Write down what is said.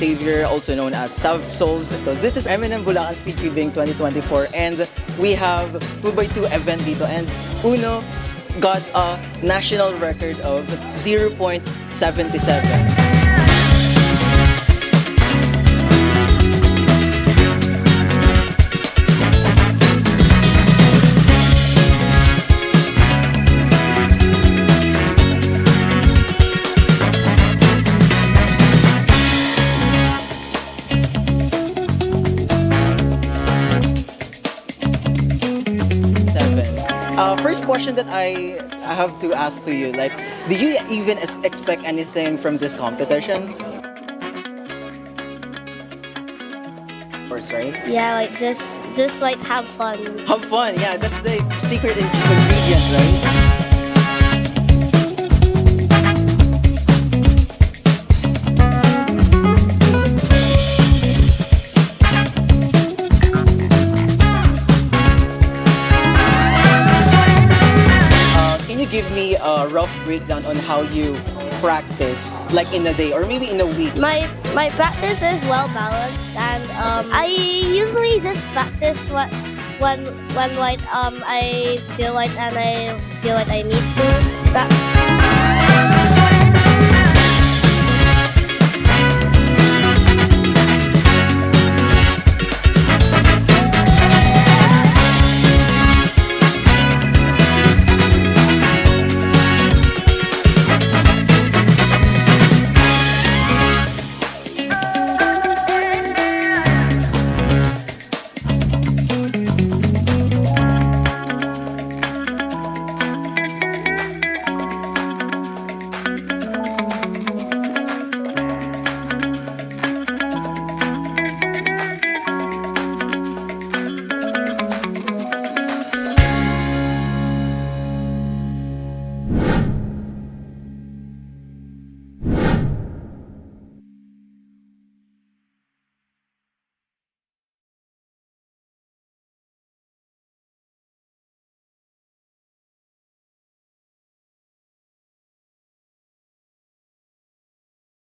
Xavier, also known as Sav Souls. So this is MnM Bulacan SpeedCubing 2024 and we have 2x2 event dito and Uno got a national record of 0.77. First question that I have to ask to you, like, did you even expect anything from this competition? Of course, right? Yeah, like just like have fun. Have fun, yeah, that's the secret ingredient, right? Give me a rough breakdown on how you practice, like in a day or maybe in a week. My practice is well balanced, and I usually just practice when like I feel like I need to.